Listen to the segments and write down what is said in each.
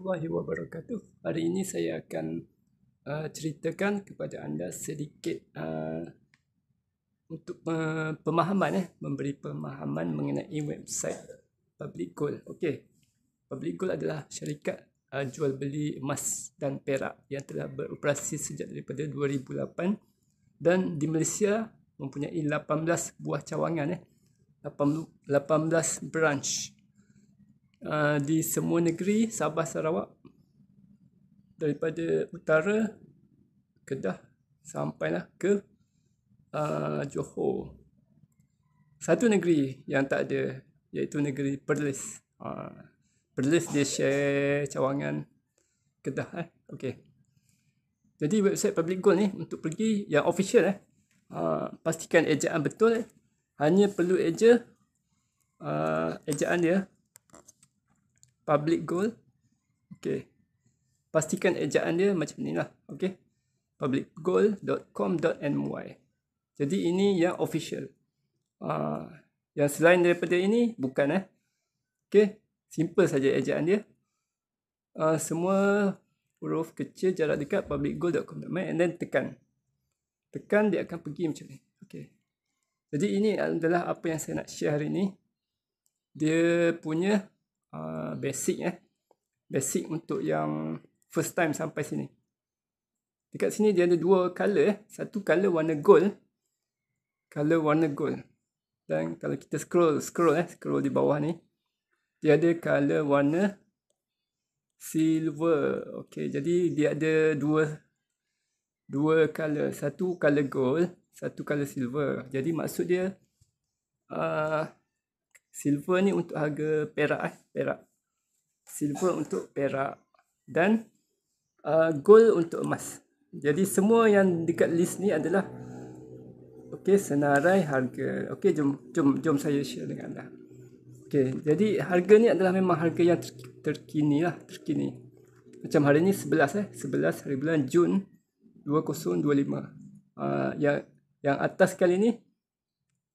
warahmatullahi wabarakatuh. Hari ini saya akan ceritakan kepada anda sedikit untuk memberi pemahaman mengenai website Public Gold. Okey, Public Gold adalah syarikat jual beli emas dan perak yang telah beroperasi sejak daripada 2008 dan di Malaysia mempunyai 18 buah cawangan 18 branch di semua negeri Sabah Sarawak, daripada utara Kedah sampailah ke Johor. Satu negeri yang tak ada iaitu negeri Perlis. Perlis dia share cawangan Kedah. Okey. Jadi website Public Gold ni untuk pergi yang official pastikan ejaan betul. Hanya perlu ejaan dia Public Gold. Okey. Pastikan ejaan dia macam ni lah. Okey. publicgold.com.my. Jadi ini yang official. Yang selain daripada ini bukan Okey. Simple saja ejaan dia. Semua huruf kecil, jarak dekat, publicgold.com.my, and then tekan. Tekan, dia akan pergi macam ni. Okey. Jadi ini adalah apa yang saya nak share hari ini. Dia punya basic untuk yang first time sampai sini. Dekat sini dia ada dua color. Satu color warna gold. Dan kalau kita scroll di bawah ni, dia ada color warna silver. Okey, jadi dia ada dua color. Satu color gold, satu color silver. Jadi maksud dia silver ni untuk harga perak. Silver untuk perak dan gold untuk emas. Jadi semua yang dekat list ni adalah senarai harga. Okey, jom saya share dengan anda. Okey, jadi harga ni adalah memang harga yang terkini. Macam hari ni 11 hari bulan Jun 2025. Yang atas kali ni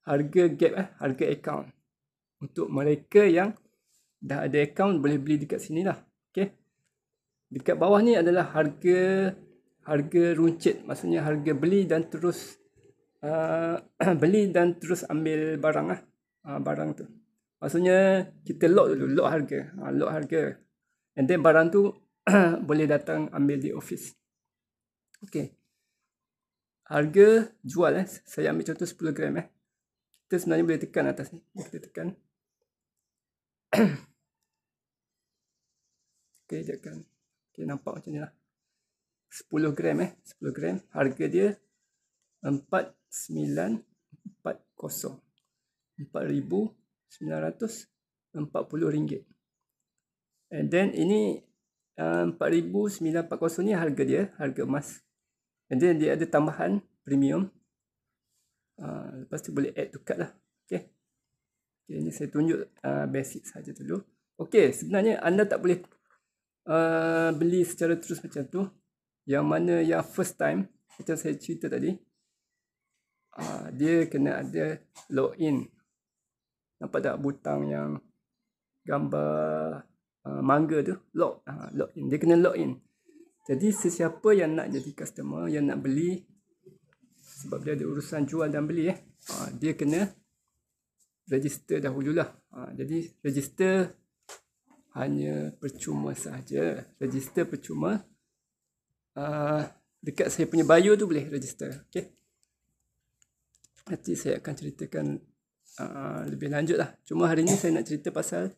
harga gap harga account. Untuk mereka yang dah ada account boleh beli dekat sini lah. Okey. Dekat bawah ni adalah harga runcit, maksudnya harga beli dan terus ambil barang barang tu. Maksudnya kita lock harga. And then barang tu boleh datang ambil di office. Okey. Harga jual saya ambil contoh 10 gram Kita sebenarnya boleh tekan atas ni. Kita tekan. Okey, tekan. Okey, nampak macam ni lah. 10 gram 10 gram. Harga dia 4940. 4,940 ringgit. And then ini 4,940 ni harga dia, harga emas. And then dia ada tambahan premium. Lepas tu boleh add to cart lah. Okay, ini saya tunjuk basic saja dulu. Okay, sebenarnya anda tak boleh beli secara terus macam tu. Yang mana yang first time, macam saya cerita tadi, dia kena ada login. Nampak tak butang yang gambar mangga tu? Login. Dia kena login. Jadi sesiapa yang nak jadi customer, yang nak beli, sebab dia ada urusan jual dan beli dia kena register dahululah. Jadi register hanya percuma saja. Register percuma. Dekat saya punya bio tu boleh register. Okay. Nanti saya akan ceritakan lebih lanjut lah. Cuma hari ni saya nak cerita pasal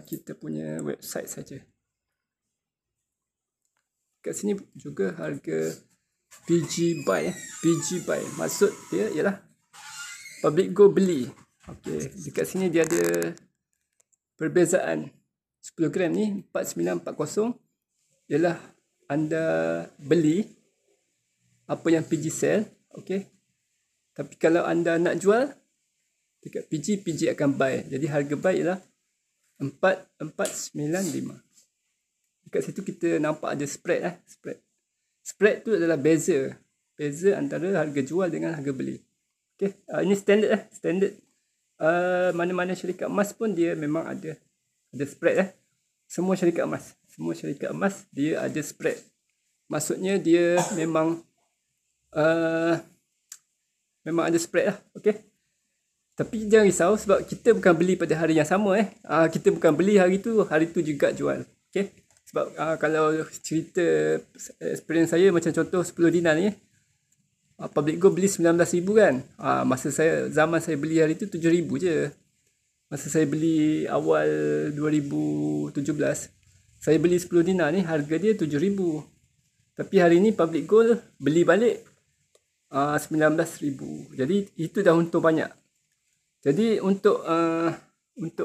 kita punya website saja. Kat sini juga harga PG buy. PG buy maksud dia ialah Public Gold beli. Okey, dekat sini dia ada perbezaan. 10 gram ni 4940 ialah anda beli apa yang PG sell. Okey. Tapi kalau anda nak jual dekat PG akan buy. Jadi harga buy ialah 4495. Dekat situ kita nampak ada spread Spread tu adalah beza antara harga jual dengan harga beli. Okey, ini standard mana-mana syarikat emas pun dia memang ada spread Semua syarikat emas. Semua syarikat emas dia ada spread. Maksudnya dia memang ada spread lah. Okay. Tapi jangan risau sebab kita bukan beli pada hari yang sama. Kita bukan beli hari tu juga jual. Okay. Sebab kalau cerita experience saya macam contoh 10 dinar ni, Public Go beli 19,000 kan. Zaman saya beli hari tu 7,000 je. Masa saya beli awal 2017, saya beli 10 dinar ni harga dia 7,000. Tapi hari ni Public Go beli balik 19,000. Jadi itu dah untung banyak. Jadi untuk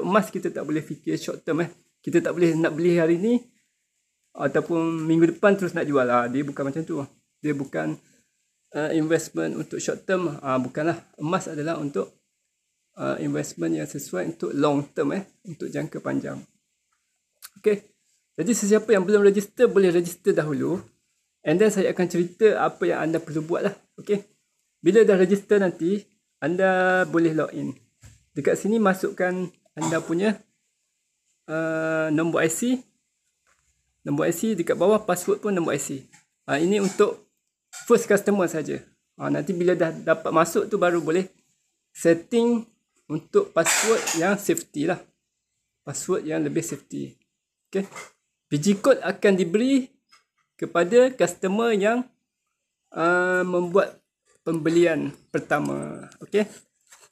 emas kita tak boleh fikir short term. Kita tak boleh nak beli hari ni ataupun minggu depan terus nak jual. Dia bukan macam tu. Dia bukan investment untuk short term. Bukanlah. Emas adalah untuk investment yang sesuai untuk long term, untuk jangka panjang. Okay. Jadi sesiapa yang belum register boleh register dahulu, and then saya akan cerita apa yang anda perlu buat lah. Okay. Bila dah register nanti, anda boleh login. Dekat sini masukkan anda punya nombor IC. Nombor IC dekat bawah, password pun nombor IC. Ini untuk first customer saja. Nanti bila dah dapat masuk tu baru boleh setting untuk password yang safety lah. Password yang lebih safety. Okay. PG code akan diberi kepada customer yang membuat pembelian pertama. Okay.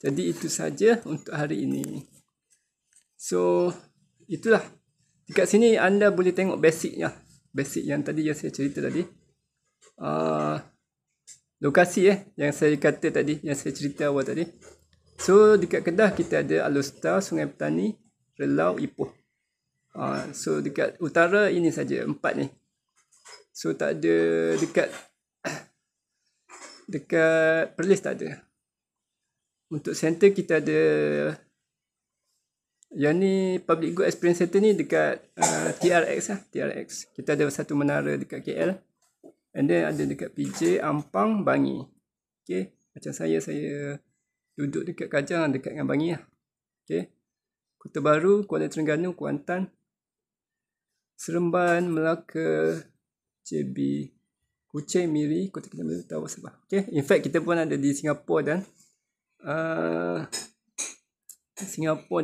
Jadi itu saja untuk hari ini. So itulah. Dekat sini anda boleh tengok basicnya. Basic yang tadi yang saya cerita tadi. Lokasi yang saya kata tadi, yang saya cerita awal tadi. So dekat Kedah kita ada Alor, Sungai Petani, Relau, Ipoh. So dekat utara ini saja 4 ni. So tak ada dekat Perlis tak ada. Untuk center kita ada yang ni Public Go Experience Center ni dekat TRX. Kita ada satu menara dekat KL. And then ada dekat PJ, Ampang, Bangi. Okay. Macam saya duduk dekat Kajang, dekat dengan Bangi lah. Okay. Kota Baru, Kuala Terengganu, Kuantan, Seremban, Melaka, JB, Kuching, Miri, Kota Kinabalu, Tawau, Sabah. Okay. In fact kita pun ada di Singapura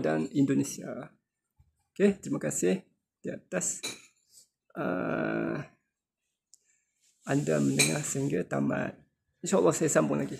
dan Indonesia. Okay. Terima kasih di atas anda mendengar sehingga tamat. InsyaAllah saya sambung lagi.